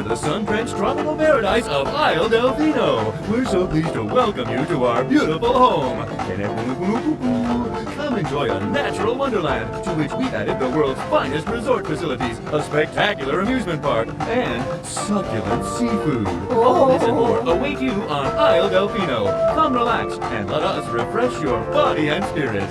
the sun-drenched tropical paradise of Isle Delfino. We're so pleased to welcome you to our beautiful home. Come enjoy a natural wonderland to which we've added the world's finest resort facilities, a spectacular amusement park, and succulent seafood. All this and more await you on Isle Delfino. Come relax and let us refresh your body and spirit.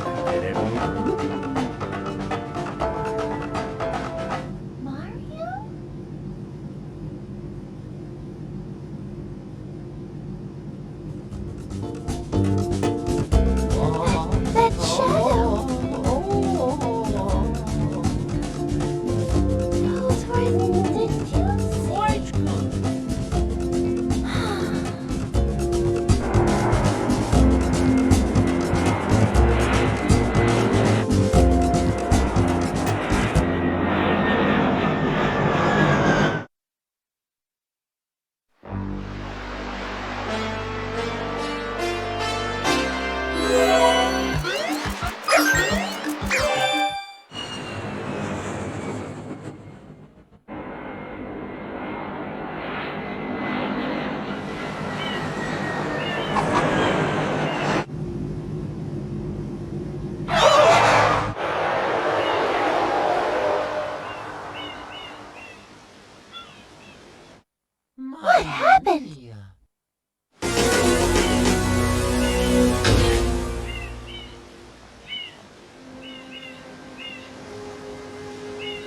What happened?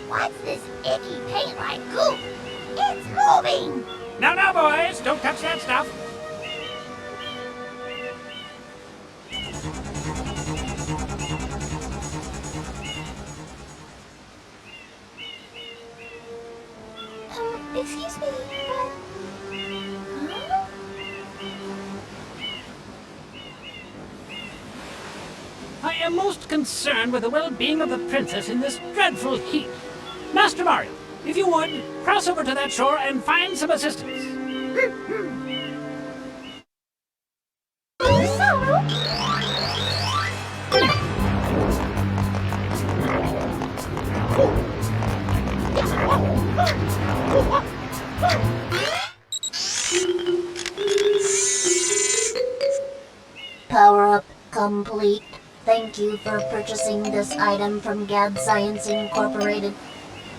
What's this icky paint-like goop? It's moving! No, no, boys! Don't touch that stuff! Excuse me, huh? I am most concerned with the well-being of the princess in this dreadful heat. Master Mario, if you would, cross over to that shore and find some assistance. Power up complete. Thank you for purchasing this item from Gad Science Incorporated.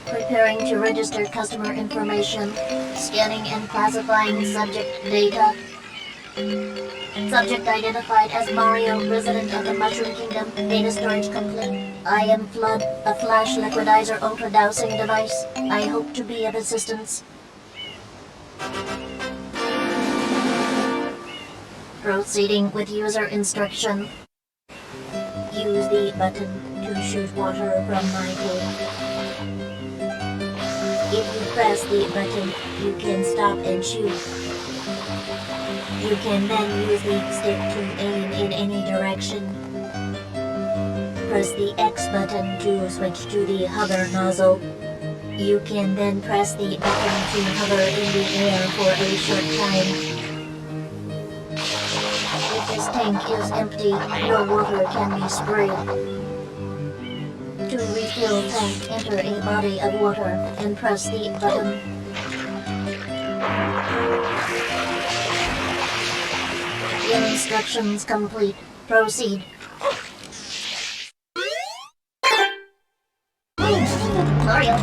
Preparing to register customer information. Scanning and classifying subject data. Subject identified as Mario, resident of the Mushroom Kingdom. Data storage complete. I am Flood, a flash liquidizer ultra dowsing device. I hope to be of assistance. Proceeding with user instruction. Use the button to shoot water from my pool. If you press the button, you can stop and shoot. You can then use the stick to aim in any direction. Press the X button to switch to the hover nozzle. You can then press the button to hover in the air for a short time. If this tank is empty, no water can be sprayed. To refill tank, enter a body of water and press the button. Instructions complete. Proceed. Mario.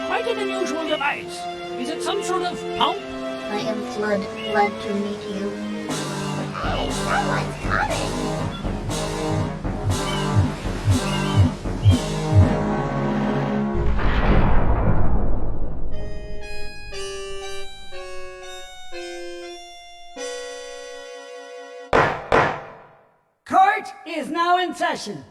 Quite an unusual device. Is it some sort of pump? I am Flood. Glad to meet you. Hey, someone's coming! Court is now in session.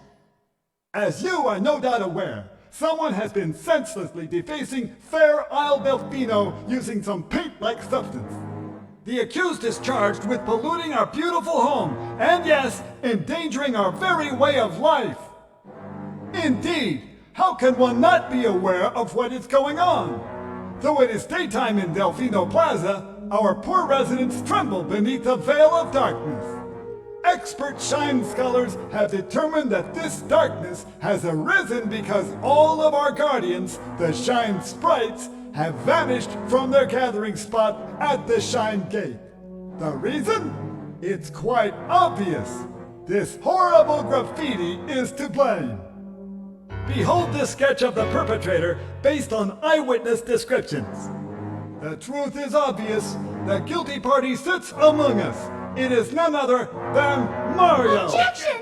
As you are no doubt aware, someone has been senselessly defacing Fair Isle Delfino using some paint-like substance. The accused is charged with polluting our beautiful home, and yes, endangering our very way of life. Indeed, how can one not be aware of what is going on? Though it is daytime in Delfino Plaza, our poor residents tremble beneath a veil of darkness. Expert Shine scholars have determined that this darkness has arisen because all of our guardians, the Shine Sprites, have vanished from their gathering spot at the Shine Gate. The reason? It's quite obvious. This horrible graffiti is to blame. Behold this sketch of the perpetrator based on eyewitness descriptions. The truth is obvious. The guilty party sits among us. It is none other than Mario! Objection!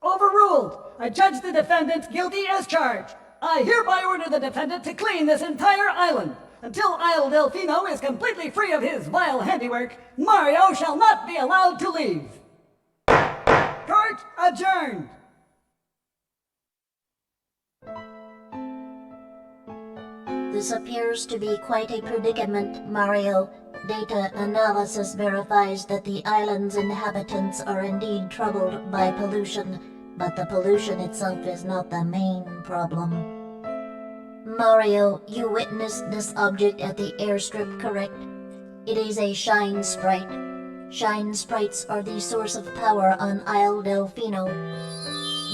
Overruled. I judge the defendant guilty as charged. I hereby order the defendant to clean this entire island. Until Isle Delfino is completely free of his vile handiwork, Mario shall not be allowed to leave. Court adjourned. This appears to be quite a predicament, Mario. Data analysis verifies that the island's inhabitants are indeed troubled by pollution, but the pollution itself is not the main problem. Mario, you witnessed this object at the airstrip, correct? It is a Shine Sprite. Shine Sprites are the source of power on Isle Delfino.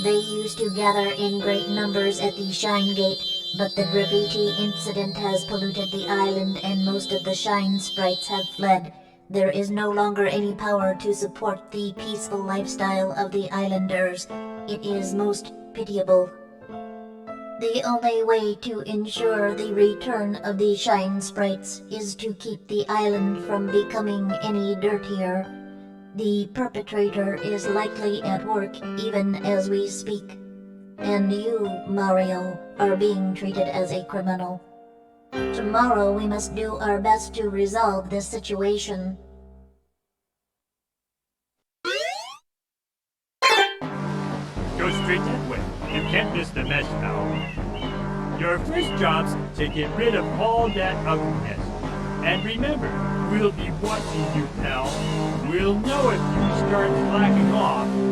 They used to gather in great numbers at the Shine Gate, but the graffiti incident has polluted the island and most of the Shine Sprites have fled. There is no longer any power to support the peaceful lifestyle of the islanders. It is most pitiable. The only way to ensure the return of the Shine Sprites is to keep the island from becoming any dirtier. The perpetrator is likely at work even as we speak. And you, Mario, are being treated as a criminal. Tomorrow we must do our best to resolve this situation. Go straight that way. You can't miss the mesh now. Your first job's to get rid of all that ugliness. And remember, we'll be watching you, pal. We'll know if you start slacking off.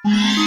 Yes!